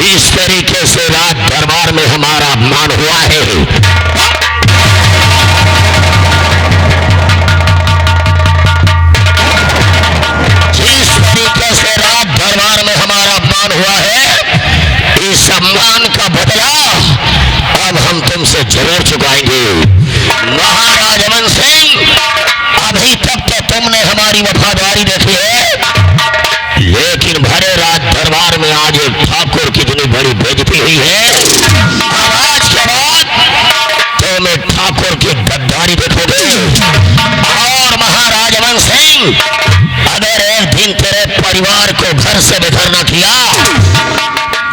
जिस तरीके से राज दरबार में हमारा अपमान हुआ है, जिस तरीके से राज दरबार में हमारा अपमान हुआ है, इस सम्मान का बदला अब हम तुमसे जरूर चुकाएंगे। महाराज अमन सिंह, अभी तक तो तुमने हमारी वफादारी देखी है, लेकिन भरे राज दरबार में आज एक ठाकुर कितनी बड़ी बेइज्जती हुई है। और आज के बाद तुम एक ठाकुर की गद्दारी देखोगे। और महाराज अमन सिंह, अगर एक दिन तेरे परिवार को घर से बेघर न किया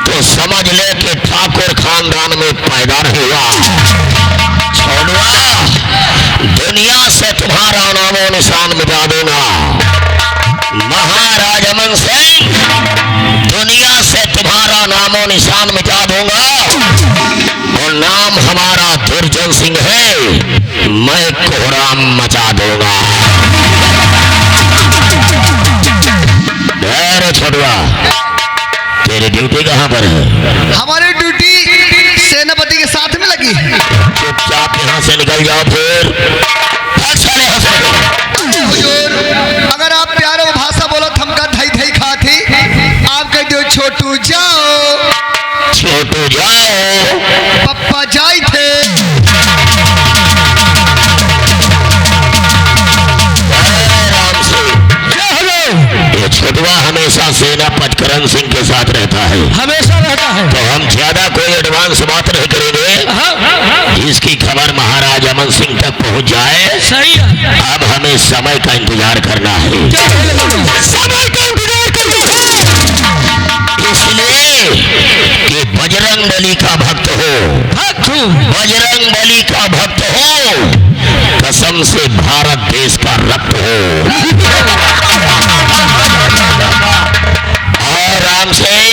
तो समझ ले कि ठाकुर खानदान में पैदा नहीं हुआ। छोड़ुआ, दुनिया से तुम्हारा नामो निशान मिटा दूंगा। महाराज अमन सिंह, दुनिया से तुम्हारा नामो निशान मिटा दूंगा और नाम हमारा दुर्जन सिंह है, मैं कोहराम मचा दूंगा। छोटुआ, तेरी ड्यूटी कहाँ पर है? हमारी ड्यूटी सेनापति के साथ में लगी। चुपचाप यहाँ से निकल जाओ। फिर हुजूर, अगर आप प्यारो भाषा बोलो थमका धई धई खाती, आप कह दो छोटू जाओ। छोटू जाओ, पप्पा जाए थे। ये छोटुआ हमेशा सेनापति करण सिंह के साथ रहता है, हमेशा रहता है। तो हम ज्यादा कोई एडवांस बात नहीं करेंगे। इसकी खबर महाराज अमन सिंह तक पहुंच जाए। सही है। अब हमें समय का इंतजार करना है। समय का इंतजार करना है, इसलिए कि बजरंग बली का भक्त हो, बजरंग बली का भक्त हो, कसम से भारत देश का रक्त हो। और राम सिंह,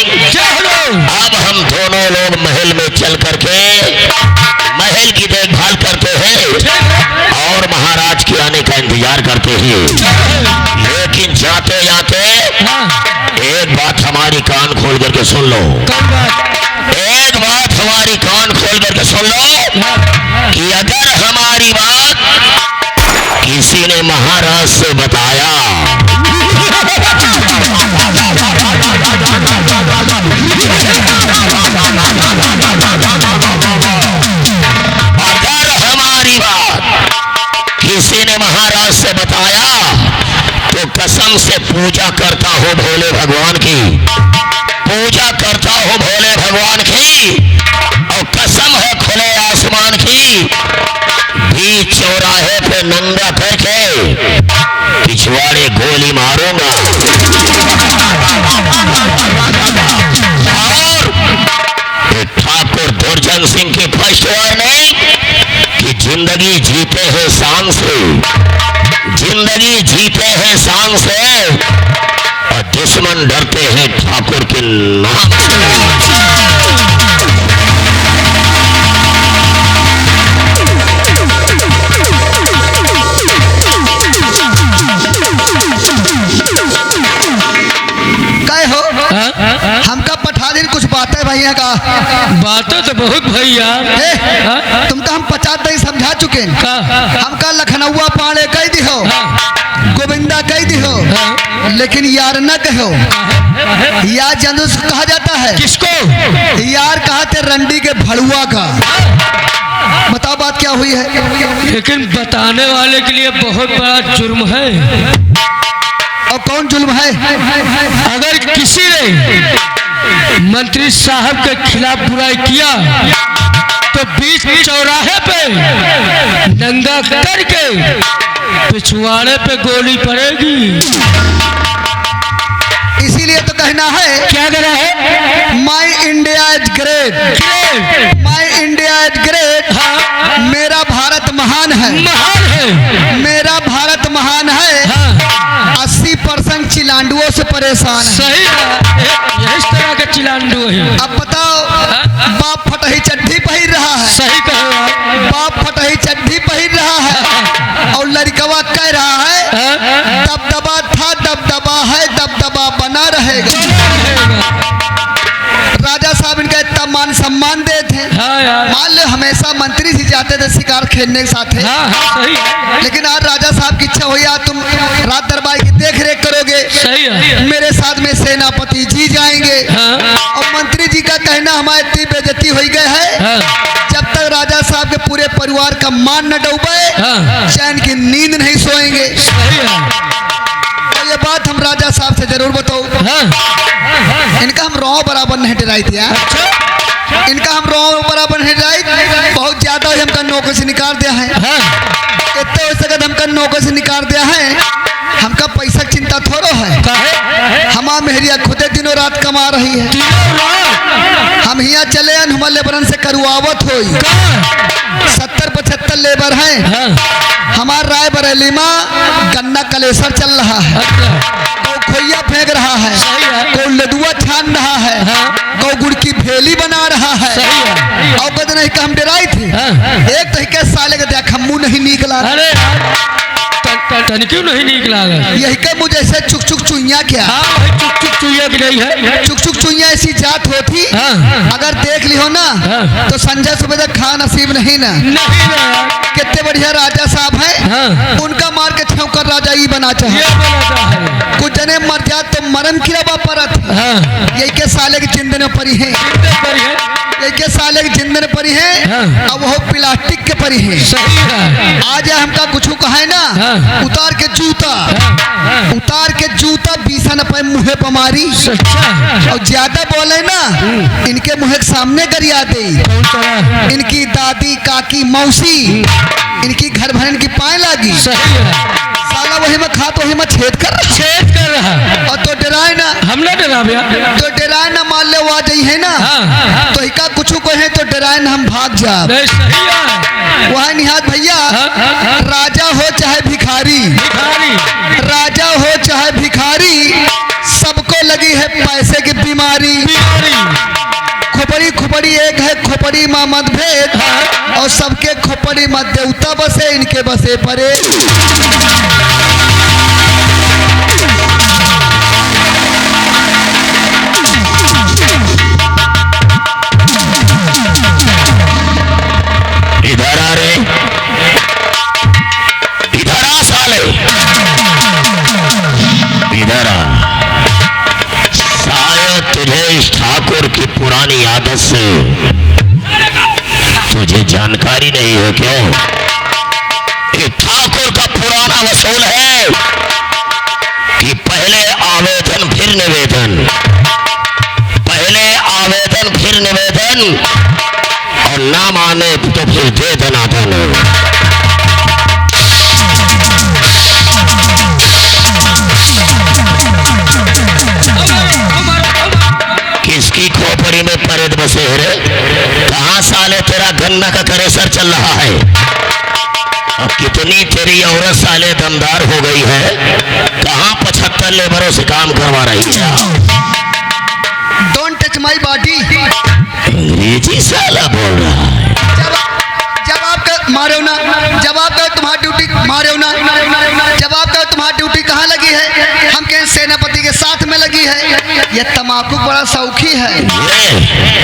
अब हम दोनों लोग महल में चल करके महल की देखभाल करते हैं और महाराज के आने का इंतजार करते हैं। लेकिन जाते जाते एक बात हमारी कान खोल करके सुन लो। एक बात हमारी कान खोल करके सुन लो कि अगर हमारी बात किसी ने महाराज से बताया, अगर हमारी बात किसी ने महाराज से बताया तो कसम से पूजा करता हो भोले भगवान की, पूजा करता हो भोले भगवान की, और कसम है खुले आसमान की, बीच चौराहे पे नंगा करके पिछवाड़े गोली मारूंगा। और ठाकुर दुर्जन सिंह की फर्स्ट वार्निंग कि जिंदगी जीते हैं शान से, जिंदगी जीते हैं शान से, और दुश्मन डरते हैं ठाकुर के नाम से। हमका पठा दिन कुछ बातें भैया का। बातें तो बहुत भैया, तुमका हम 50 दिन समझा चुके हैं। हमका लखनऊआ पाड़े कह दिहो, गोविंदा कह दिहो, लेकिन यार न कहो। यार जानू कहा जाता है किसको? यार कहते रंडी के भड़ुआ का। बताओ बात क्या हुई है? लेकिन बताने वाले के लिए बहुत बड़ा जुर्म है। और कौन जुल्म है? अगर किसी ने मंत्री साहब के खिलाफ बुराई किया तो बीच चौराहे पे नंगा करके पिछवाड़े पे गोली पड़ेगी। इसीलिए तो कहना है, क्या कहना है? My India is great, my India is great. मेरा भारत महान है, महान है, मेरा भारत महान है। 80% चिलांडुओं से परेशान है। सही है, इस तरह के चिलांडू है। अब बताओ, बाप फटही चड्ढी पहन रहा है। सही कहो, बाप फटही चड्ढी पहन रहा है और लड़कवा कह रहा है दबदबा था, दबदबा है, दबदबा बना रहेगा। राजा साहब यार। मान लो हमेशा मंत्री जी जाते थे शिकार खेलने के साथ, हाँ सही है। लेकिन आज राजा साहब की इच्छा हुई, आज तुम रात दरबार की देख रेख करोगे, सही है। मेरे साथ में सेनापति जी जाएंगे। और मंत्री जी का कहना हमारे इतनी बेइज्जती हो गए है, जब तक राजा साहब के पूरे परिवार का मान न डूबे चैन की नींद नहीं सोएंगे। तो ये बात हम राजा साहब से जरूर बताओ। इनका हम रौ बराबर नहीं डराई थी, इनका हम रौ बराबर नहीं डराई, बहुत ज्यादा हमका नौकर से निकाल दिया है। इतने हो सकत हमका नौकर से निकाल दिया है, हमका पैसा की चिंता थोड़ो है। हमार मेहरिया खुदे दिनों रात कमा रही है, हम यहाँ चले हमारे लेबरन से करुआवत होई। 70-75 लेबर हैं। हमार राय बरेली में गन्ना कलेसर चल रहा है, को खोइया फेंक रहा है, को लदुआ छान रहा है, को गुड़ की भेली बना रहा है। और कद नहीं हम डराई थी, एक तरीके साले का देख मुँह नहीं निकला। क्यों नहीं निकला? यही के मुझे ऐसे चुक चुक चुइया क्या? चुक चुक चुइया की नहीं है। चुक चुक चुइया ऐसी जात होती, अगर देख ली हो ना तो संजय सुबेदार खा नसीब नहीं ना। कितने बढ़िया राजा साहब हैं, उनका मार के छौकर राजा ही बना चाहे। कुछ जने मर जात तो मरम की रबा परत, यही के साले की चिंतन परी है, यही के साले की चिंतन परी है। अब वो प्लास्टिक के परी है। आज हमका कुछ कहा है ना, उतार के जूता 20 रुपए मुँहे पर मारी, और ज्यादा बोले ना इनके मुँह के सामने गरिया दे। इनकी दादी काकी मौसी इनकी घर भर इनकी पाए लागी। साला वही में खा तो वही में छेद कर रहा। और तो डराए ना, हमने डरा तो डराए ना, मान ले वो आ जाई है ना, तो इका कुछ को है तो डराए ना, हम भाग जा। वह निहात भैया, राजा हो चाहे भिखारी, राजा हो चाहे भिखारी, सबको लगी है पैसे की बीमारी। खोपड़ी खोपड़ी एक है, खोपड़ी माँ मतभेद, और सबके खोपड़ी मत देवता बसे, इनके बसे परे। इधर आ रे, इधर आ साले, इधर आ। शायद तुझे इस ठाकुर की पुरानी आदत से तुझे जानकारी नहीं है क्यों? ये ठाकुर का पुराना वसूल है कि पहले आवेदन फिर निवेदन, पहले आवेदन फिर निवेदन, और ना माने तो फिर दे दनादन। किसकी खोपड़ी में परेद बसे रे? कहाँ साले तेरा गन्ना का करेसर चल रहा है? और कितनी तेरी औरत साले दमदार हो गई है, कहाँ 75 लेबरों से काम करवा रही है? Don't touch my body. अंग्रेजी साला बोल रहा है। जवाब कर मारे ना, जवाब कर तुम्हारी ड्यूटी मारे ना, जवाब कर तुम्हारी ड्यूटी कहाँ लगी है? हम कहें सेनापति के साथ में लगी है। ये तमाकू बड़ा शौकी है,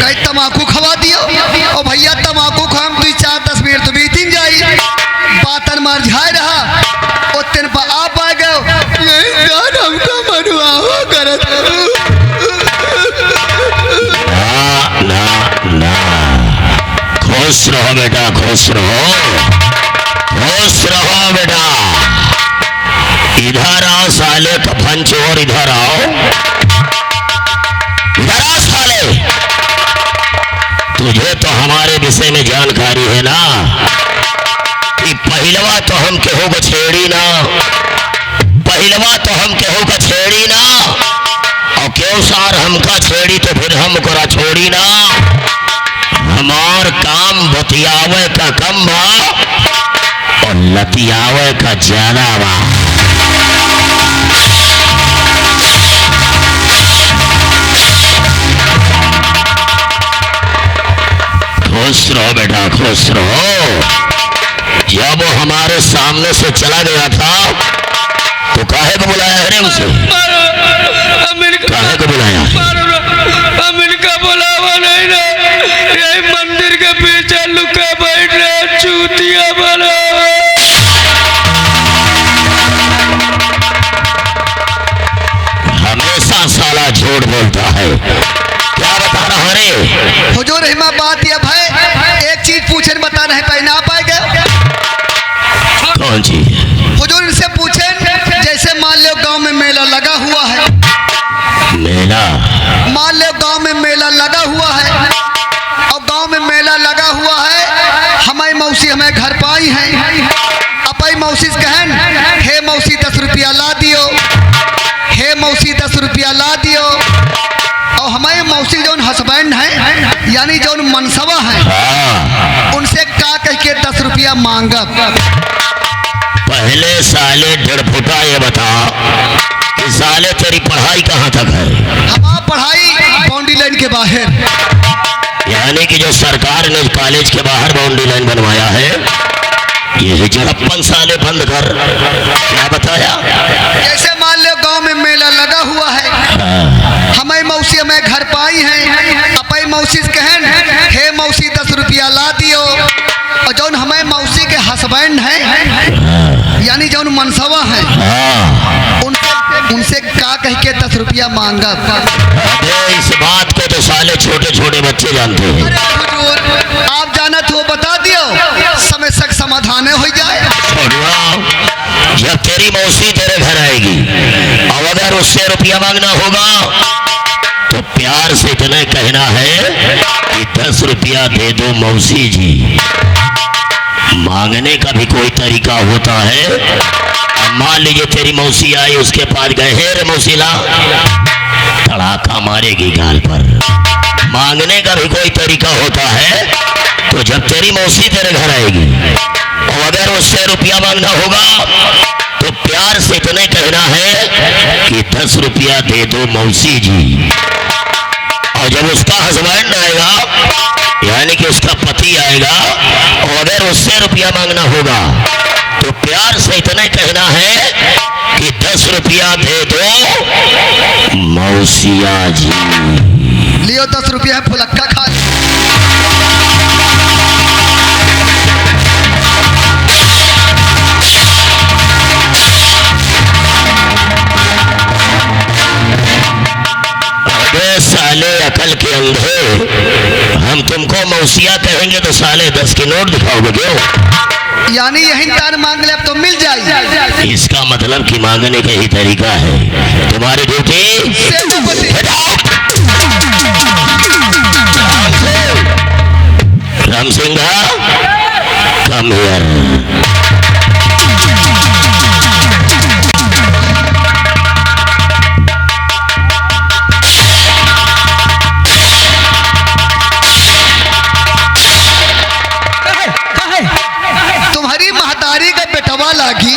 कहीं तमाकू खवा दियो। और भैया तमाकू खाम 2-4 मिनट तो बीत जाई, बातन मार झाए रहा, और तेन पर आप आ गए हमको मरुआ करत। ना, खुश रहो बेटा, खुश रहो, खुश रहो बेटा। इधर आओ साले कफन चोर, इधर आओ, इधर आओ साले। तुझे तो हमारे विषय में जानकारी है ना कि पहलवा तो हम केहू को छेड़ी ना, पहलवा तो हम केहू को छेड़ी ना, और क्यों सार हमका छेड़ी तो फिर हम कोरा छोड़ी ना। हमार काम बतियावे का कम बा और लतियावे का ज्यादा बा। खुश रहो बेटा, खुश रहो। जब वो हमारे सामने से चला गया था तो काहे को बुलाया है रे उसे? काहे को बुलाया? अमेरिका बुलावा नहीं ना, यही मंदिर के है। हुजूर हिमा बात यह भाई एक चीज पूछे बता नहीं पाए ना पाएगा। कौन चीज? हुजूर इनसे पूछे जैसे मान लो गांव में मेला लगा हुआ है, मेला? मान लो गांव में मेला लगा हुआ है और गांव में मेला लगा हुआ है, हमारी मौसी हमें घर पाई हैं, अपई मौसी से कहन हे मौसी 10 रुपया ला दियो, हे मौसी 10 रुपया ला दियो। और हमारे मौसी जो हस्बैंड हैं यानी जो मनसवा हैं हाँ। उनसे का कह के 10 रुपया मांगा। पहले साले 1.5 फुटा ये बता कि साले तेरी पढ़ाई कहाँ तक है? हमारा पढ़ाई बाउंड्री लाइन के बाहर, यानी कि जो सरकार ने कॉलेज के बाहर बाउंड्री लाइन बनवाया है, ये 56 साले बंद कर। क्या बताया? जैसे मान लो गांव में मेला लगा हुआ है, हमारी मौसी हमें घर पाई हैं, अपई मौसी से कहन हे मौसी 10 रुपया ला दियो। और जौन हमारे मौसी के हस्बैंड हैं यानी जौन मनसवा हैं उनसे का कह के 10 रुपया मांगा। अबे इस बात को तो साले छोटे छोटे बच्चे जानते हैं। अरे हुजूर आप जाना तो बता दियो, समय तक समाधान हो जाए। जब तेरी मौसी तेरे घर आएगी और अगर उससे रुपया मांगना होगा तो प्यार से इतना कहना है कि 10 रुपया दे दो मौसी जी। मांगने का भी कोई तरीका होता है। मान लीजिए तेरी मौसी आई, उसके पास गए, हे रे मौसी ला, तड़ाका मारेगी गाल पर। मांगने का भी कोई तरीका होता है। तो जब तेरी मौसी तेरे घर आएगी और अगर उससे रुपया मांगना होगा तो प्यार से इतने कहना है कि 10 रुपया दे दो मौसी जी। और जब उसका हस्बैंड आएगा यानी कि उसका पति आएगा और अगर उससे रुपया मांगना होगा तो प्यार से इतने कहना है कि 10 रुपया दे दो मौसिया जी। लियो 10 रुपया है फुलक्का खा। साले अकल के अंधे, हम तुमको मौसिया कहेंगे तो साले 10 के नोट दिखाओगे क्यों? यानी यही तार मांग ले अब तो मिल जाए। इसका मतलब कि मांगने का ही तरीका है। तुम्हारी duty Ram Singh come here. तुम्हारी महतारी का बेटवा लागी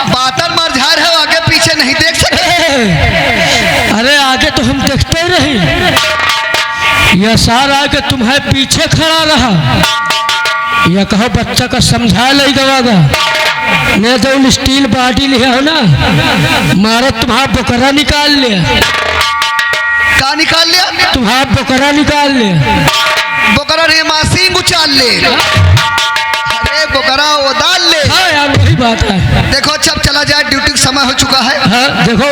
बातर मरझार है, आगे पीछे नहीं देख सके। अरे आगे तो हम देखते ही रहे, यह सारा आगे तुम्हारे पीछे खड़ा रहा। यह कहो बच्चा का समझा ले गवागा, नहीं तो स्टील बाटी लिया हो ना, मारा तुम्हारा बोकरा निकाल लिया। का निकाल लिया? तुम्हारा बोकरा निकाल लिया। बोकरा ने मासी उछाल ले। अरे बोकरा वो डाल ले। हाँ यार वही बात है। देखो अब चला जाए, ड्यूटी का समय हो चुका है। हाँ देखो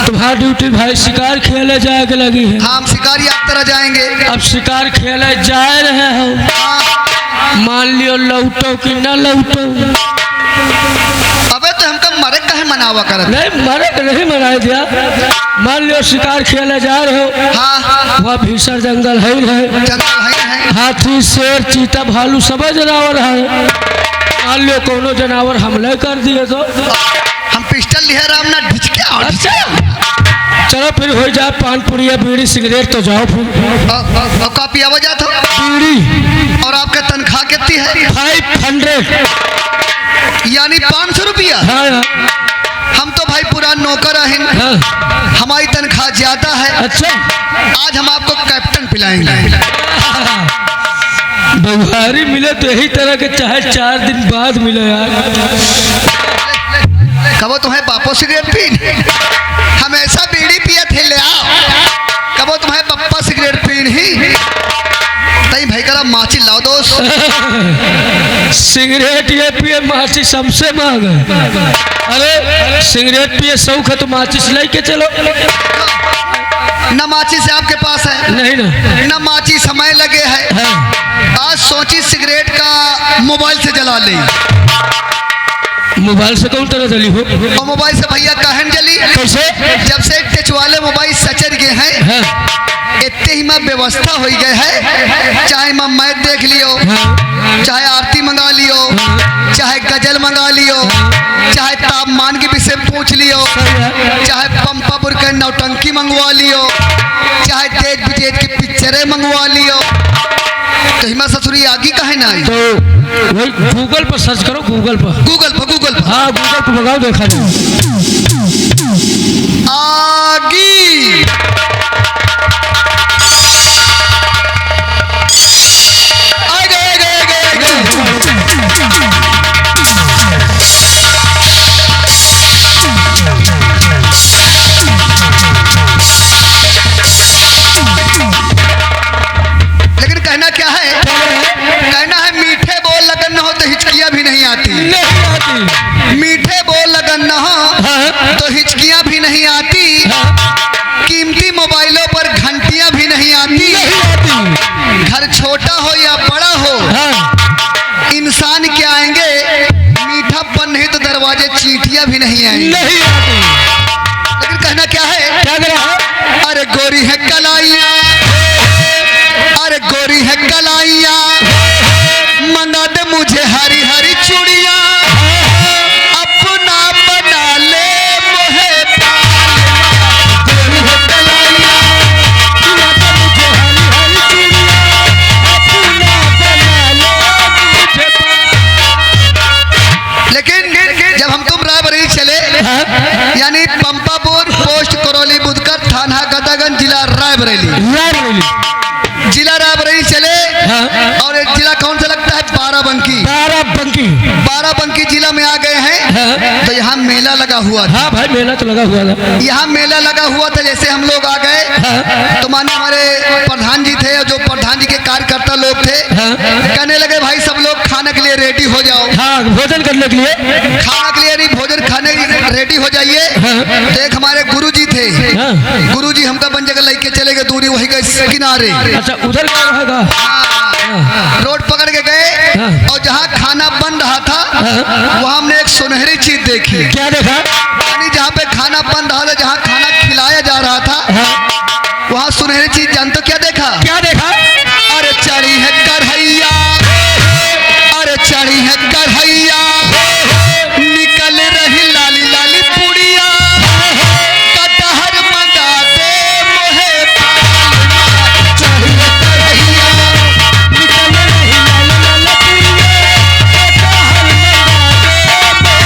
तुम्हारा ड्यूटी भाई शिकार खेले जाके लगी है। हम शिकारी आप तरह जाएंगे। अब शिकार खेले जा रहे हो, मान लियो लौटो कि न लौटो। अबे तो हमको मरे कहे मनावा कर? नहीं मरे नहीं मना दिया। मान लियो शिकार खेले जा रहे हो, हाँ वह भीषण जंगल है, जंगल है। हाथी शेर चीता भालू सब जानवर है। मान लियो कोनो जानवर हमले कर दिए तो हम पिस्टल लिए राम ना ढिचके। अच्छा चलो फिर हो जाए पान पुड़िया बीड़ी सिगरेट तो जाओ फिर। और कापी आवाज आता बीड़ी। और आपका तनख्वाह कितनी है? 500 यानी 500 रुपया। हाँ हम तो भाई पूरा नौकर हैं, हाँ। हमारी तनख्वाह ज्यादा है। अच्छा आज हम आपको कैप्टन पिलाएंगे। बघारी मिले तो यही तरह के, चाहे 4 दिन बाद मिले यार। कबो तुम्हें बापो सिगरेट पीन, हमेशा बीड़ी पिए थे ले आओ। कबो तुम्हें पप्पा सिगरेट पीन ही तई भाई करा माची लाओ दोस्त। सिगरेट ये पिए माचिस हमसे मांग अरे सिगरेट पिए शौक है तो माचिस लेके चलो। न माचिस आपके पास है, नहीं ना न माचिस समय लगे है। आज सोची सिगरेट का मोबाइल से जला ले। मोबाइल से कौन तरह जली हो? और मोबाइल से भैया कहन जली कैसे? जब से टच वाले मोबाइल सचर गए हैं इतने ही में व्यवस्था हो गए है। चाहे मैं मैच देख लियो, चाहे आरती मंगा लियो, चाहे गजल मंगा लियो, चाहे तापमान के विषय पूछ लियो, चाहे पंपापुर के नौटंकी मंगवा लियो, चाहे तेज विजेज की पिक्चरें मंगवा लियो। तो हिमा ससुरी आगी कहे ना आई? तो वही गूगल पर सर्च करो, गूगल पर हाँ गूगल पर मंगाओ देखा जाए। आगी लेकिन कहना क्या है? कहना है मीठे बोल लगन न हो तो हिचकियां भी नहीं आती। मीठे बोल लगन न हो तो हिचकियां भी नहीं आती। कीमती मोबाइलों पर घंटियां भी नहीं आती। घर छोटा हो या बड़ा हो इंसान क्या आएंगे, मीठापन नहीं तो दरवाजे चींटियां भी नहीं आएंगी। लेकिन कहना क्या है? अरे गोरी है कलाइया, अरे गोरी है कलाइया, मंगा दे मुझे हरी हरी चूड़िया, अपना बना ले मोहे गोरी है कलाइया, मंगा दे मुझे हरी हरी चूड़िया, अपना बना ले मुझे। लेकिन जब हम तुम रायबरेली चले यानी पंपापुर पोस्ट करौली बुधकर थाना गदगन जिला रायबरेली जिला रायबरेली चले और एक जिला कौन सा लगता है? बाराबंकी जिला में आ गए हैं। तो यहाँ मेला लगा हुआ था। हाँ भाई मेला तो लगा हुआ था। यहाँ मेला लगा हुआ था। जैसे हम लोग आ गए तो माने हमारे प्रधान जी थे और जो प्रधान जी के कार्यकर्ता लोग थे कहने लगे भाई सब लोग खाने के लिए रेडी हो जाओ। हाँ भोजन करने के लिए, खाने के लिए नहीं भोजन खाने रेडी हो जाइए। तो एक हमारे गुरु जी थे, गुरु जी हमका बन जगह लेके चले गए दूरी वही गए किनारे। अच्छा उधर क्या रहेगा? रोड पकड़ के गए और जहाँ खाना बन रहा था वहाँ हमने एक सुनहरी चीज देखी। क्या देखा? यानी जहाँ पे खाना बन रहा था, जहाँ खाना खिलाया जा रहा था वहाँ सुनहरी चीज जानते क्या देखा? क्या देखा? अरे चढ़ी है कढ़ैया, अरे चढ़ी है कढ़ैया, निकल रही लाली लाली पुड़िया, कटहर मंगा दे मोहे चढ़ी है कढ़ैया, निकल रही लाली लाली पुड़िया, कटहर मंगा दे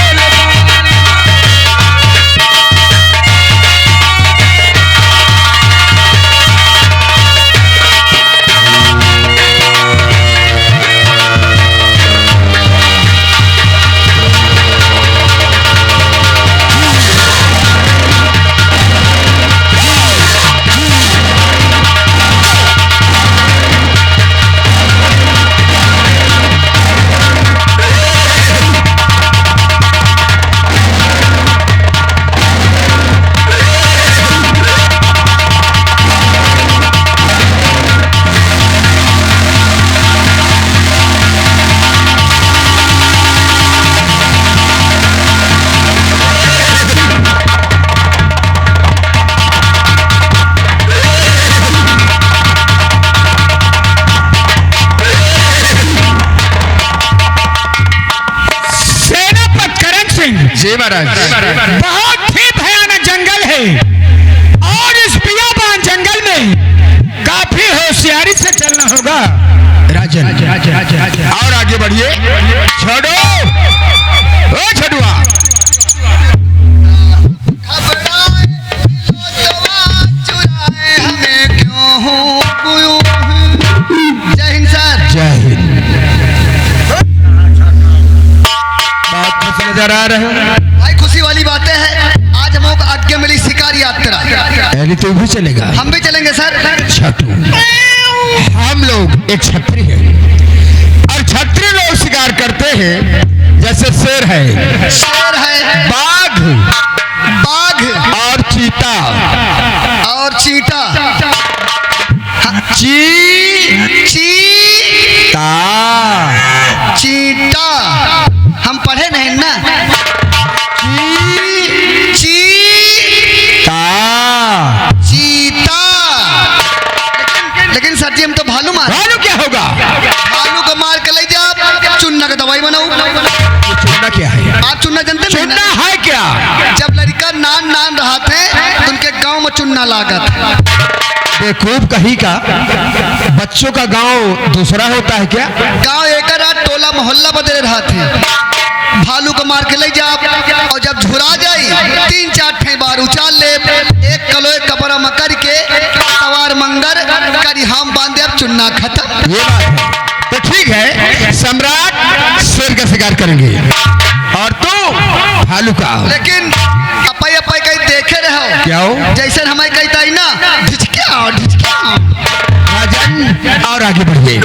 जी महाराज। बहुत ही भयानक जंगल है और इस बियाबान जंगल में काफी होशियारी से चलना होगा। राजन और आगे बढ़िए। छोड़ो ओ छड़ुआ, जय हिंद सर। जय हिंद। बहुत खुश नजर आ रहे हैं भाई, खुशी वाली बातें हैं। आज हम लोग आज्ञा मिली शिकार यात्रा, पहले तो भी चलेगा। हम भी चलेंगे सर। छठू हम लोग एक छत्री है और छत्री लोग शिकार करते हैं जैसे शेर है, शेर है, बाघ बाघ और चीता, और चीता, चीता, चीता। हम पढ़े नहीं ना। चीता, चीता। लेकिन सर जी हम तो भालू मार। भालू क्या होगा? भालू को मार के ले जा, चुन्ना का दवाई बनाओ। ये चुन्ना क्या है? आप चुन्ना जानते नहीं ना? चुन्ना है क्या? जब लड़का नान नान रहा थे तो उनके गांव में चुन्ना लागत। बेवकूफ कहीं का, बच्चों का गांव दूसरा होता है क्या? गांव एक रात टोला मोहल्ला बदले रहा थे। भालू को मार के ले जा, और जब झुरा जाई 3-4 ठे बार उछाल ले, एक कलोए कपड़ा में करके सवार मंगर करी हम बांधे, अब चुन्ना खत्म। ये बात है। तो ठीक है, सम्राट शेर का शिकार करेंगे और तू भालू का। लेकिन अपई अपई कहीं देखे रहो क्या हो? जैसे हमें कहता है ना, ढिचक्या ढिचक्या। राजन और आगे बढ़िए।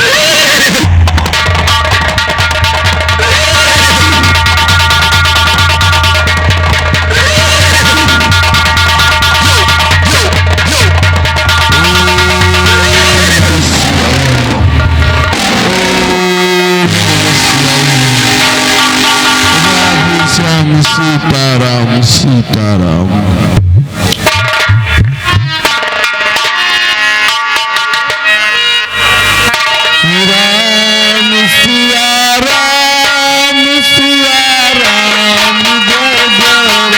सीताराम सीताराम। राम सिया राम सिया राम जय जय राम।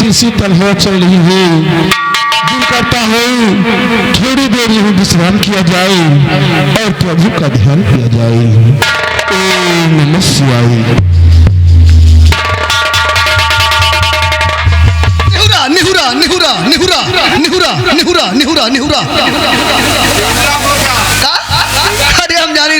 ऐसी तरह चल रही है, दिल करता है थोड़ी देर यही विश्राम किया जाए और प्रभु का ध्यान किया जाए। ओम नमः शिवाय। निहुरा निहुरा निहुरा निहुरा निहुरा निहुरा निहुरा निहुरा। अरे हम जाने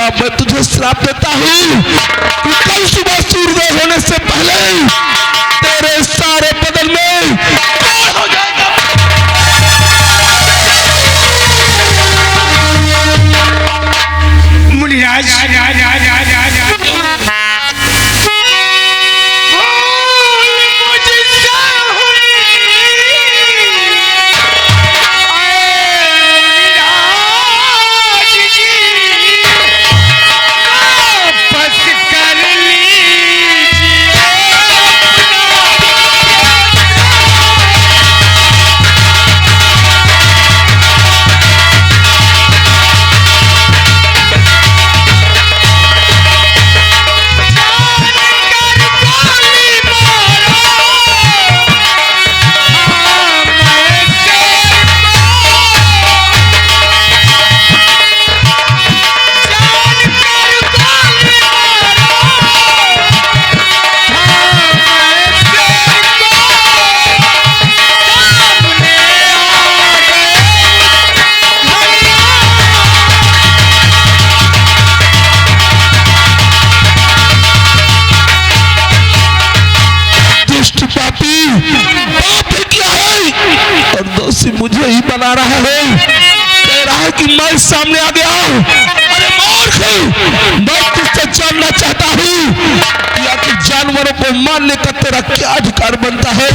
बेटा मैं तुझे श्राप देता हूँ कि कल सुबह सूर्योदय होने से पहले तेरे सारे बदन में कौन हो जाएगा। मुनिराज मुझे ही बना रहा है, कह रहा है कि मैं सामने आ गया। अरे मूर्ख, मैं तुझसे जानना चाहता हूँ कि आखिर जानवरों को मारने का तेरा क्या अधिकार बनता है।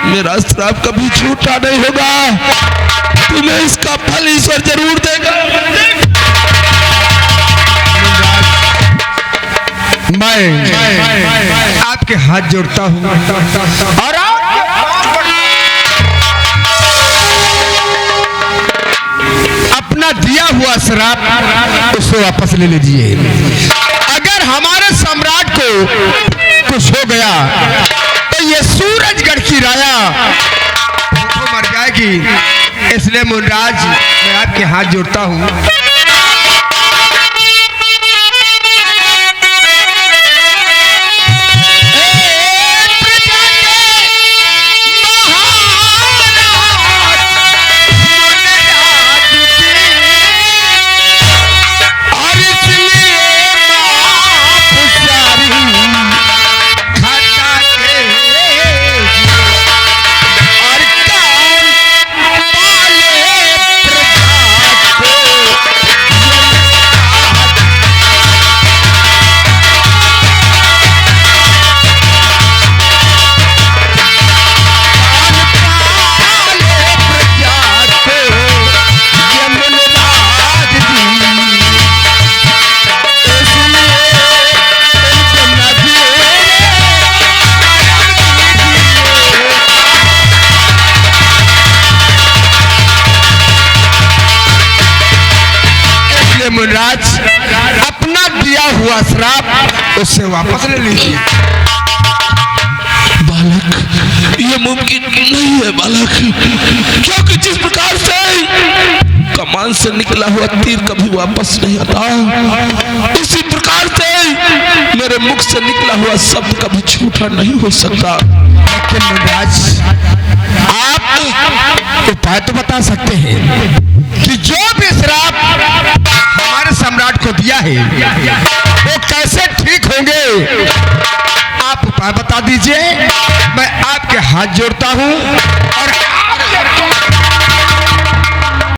मेरा श्राप कभी झूठा नहीं होगा, तुम्हें इसका फल ईश्वर जरूर देगा। मैं आपके हाथ जोड़ता हूँ और अपना दिया हुआ श्राप उसको वापस ले लीजिए। अगर हमारे सम्राट को कुछ हो गया तो ये सूरजगढ़ की राया तो मर जाएगी। इसलिए मुनराज मैं आपके हाथ जोड़ता हूँ। मुनराज अपना दिया हुआ श्राप उससे वापस ले लीजिए। बालक, ये मुमकिन नहीं है बालक, क्योंकि जिस प्रकार से कमान से निकला हुआ तीर कभी वापस नहीं आता, उसी प्रकार से मेरे मुख से निकला हुआ शब्द कभी झूठा नहीं हो सकता। लेकिन मुनराज आप उपाय तो बता सकते हैं कि जो भी श्राप हमारे सम्राट को दिया है वो कैसे ठीक होंगे, आप उपाय बता दीजिए। मैं आपके हाथ जोड़ता हूँ और